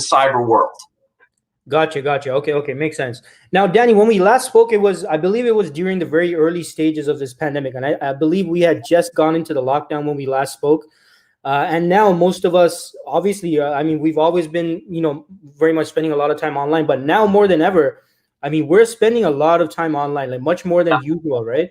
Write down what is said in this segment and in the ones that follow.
cyber world. Gotcha. Okay, makes sense. Now, Danny, when we last spoke, I believe it was during the very early stages of this pandemic, and I believe we had just gone into the lockdown when we last spoke. And now most of us, obviously, I mean, we've always been, very much spending a lot of time online, but now more than ever, I mean, we're spending a lot of time online, like much more than usual, right?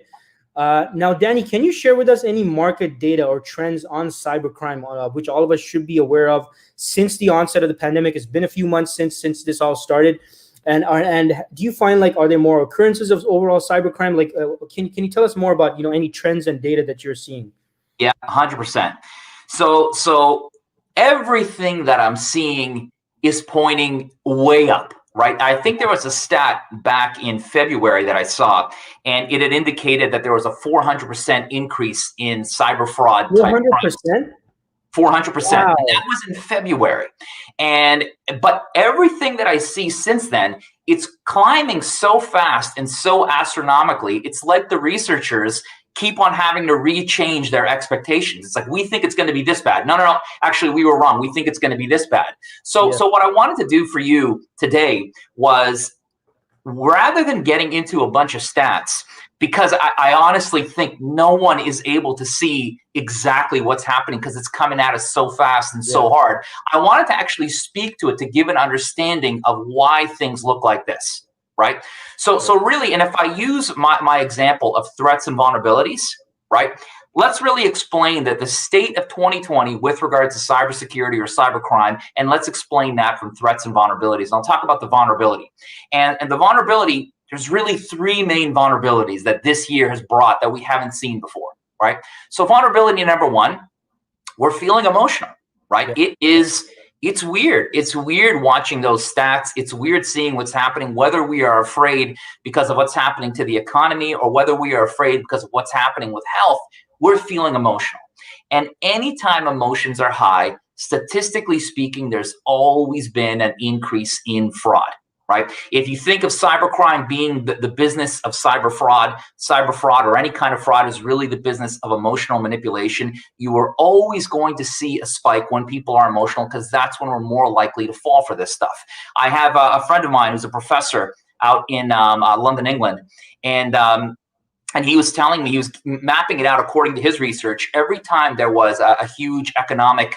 Now, Danny, can you share with us any market data or trends on cybercrime, which all of us should be aware of since the onset of the pandemic? It's been a few months since this all started. And do you find, like, are there more occurrences of overall cybercrime? Like, can you tell us more about, any trends and data that you're seeing? Yeah, 100%. So everything that I'm seeing is pointing way up, right? I think there was a stat back in February that I saw, and it had indicated that there was a 400% increase in cyber fraud. 400%? 400%. Wow. And that was in February. But everything that I see since then, it's climbing so fast and so astronomically. It's like the researchers keep on having to rechange their expectations. It's like, we think it's going to be this bad. No. Actually, we were wrong. We think it's going to be this bad. So what I wanted to do for you today was, rather than getting into a bunch of stats, because I honestly think no one is able to see exactly what's happening because it's coming at us so fast and so hard. I wanted to actually speak to it to give an understanding of why things look like this. Right. So really, and if I use my example of threats and vulnerabilities, right, let's really explain that the state of 2020 with regards to cybersecurity or cybercrime, and let's explain that from threats and vulnerabilities. And I'll talk about the vulnerability. And the vulnerability, there's really three main vulnerabilities that this year has brought that we haven't seen before, right? So vulnerability number one, we're feeling emotional, right? It's weird. It's weird watching those stats. It's weird seeing what's happening, whether we are afraid because of what's happening to the economy or whether we are afraid because of what's happening with health. We're feeling emotional. And anytime emotions are high, statistically speaking, there's always been an increase in fraud, right? If you think of cybercrime being the business of cyber fraud or any kind of fraud is really the business of emotional manipulation, you are always going to see a spike when people are emotional, because that's when we're more likely to fall for this stuff. I have a friend of mine who's a professor out in London, England, and he was telling me, he was mapping it out according to his research. Every time there was a huge economic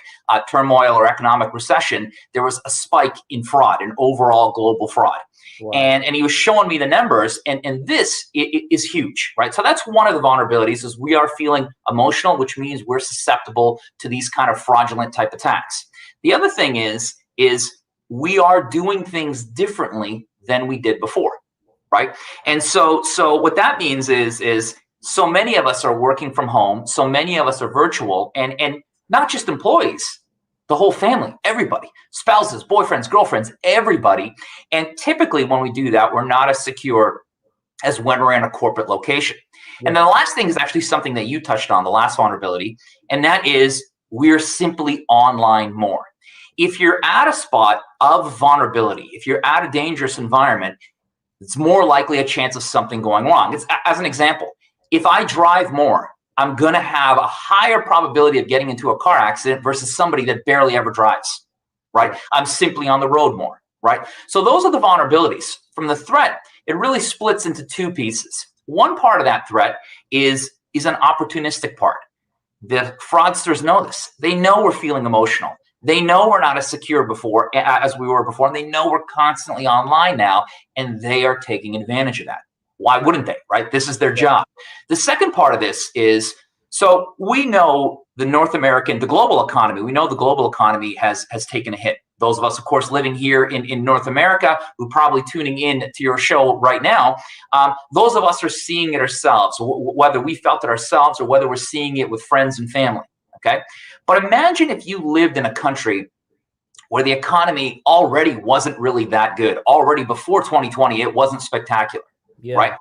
turmoil or economic recession, there was a spike in fraud, in overall global fraud. Wow. And he was showing me the numbers, and this is huge, right? So that's one of the vulnerabilities, is we are feeling emotional, which means we're susceptible to these kind of fraudulent type attacks. The other thing is we are doing things differently than we did before. Right. And so what that means is so many of us are working from home. So many of us are virtual, and not just employees, the whole family, everybody, spouses, boyfriends, girlfriends, everybody. And typically when we do that, we're not as secure as when we're in a corporate location. Yeah. And then the last thing is actually something that you touched on, the last vulnerability, and that is we're simply online more. If you're at a spot of vulnerability, if you're at a dangerous environment, it's more likely a chance of something going wrong. It's, as an example, if I drive more, I'm going to have a higher probability of getting into a car accident versus somebody that barely ever drives, right? I'm simply on the road more, right? So those are the vulnerabilities. From the threat, it really splits into two pieces. One part of that threat is an opportunistic part. The fraudsters know this. They know we're feeling emotional. They know we're not as secure before as we were before, and they know we're constantly online now, and they are taking advantage of that. Why wouldn't they, right? This is their job. The second part of this is, so we know the global economy, we know the global economy has taken a hit. Those of us, of course, living here in North America, who are probably tuning in to your show right now, those of us are seeing it ourselves, whether we felt it ourselves or whether we're seeing it with friends and family. Okay, but imagine if you lived in a country where the economy already wasn't really that good. Already before 2020, it wasn't spectacular, right?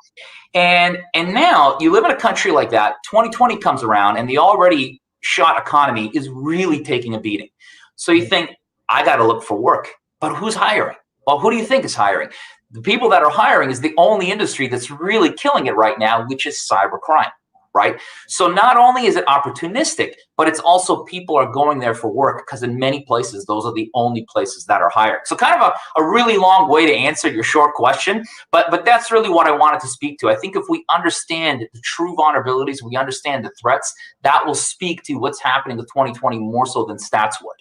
And now you live in a country like that. 2020 comes around, and the already shot economy is really taking a beating. So you think, I got to look for work, but who's hiring? Well, who do you think is hiring? The people that are hiring is the only industry that's really killing it right now, which is cybercrime. right? So not only is it opportunistic, but it's also people are going there for work because in many places, those are the only places that are hiring. So kind of a really long way to answer your short question, but that's really what I wanted to speak to. I think if we understand the true vulnerabilities, we understand the threats, that will speak to what's happening with 2020 more so than stats would.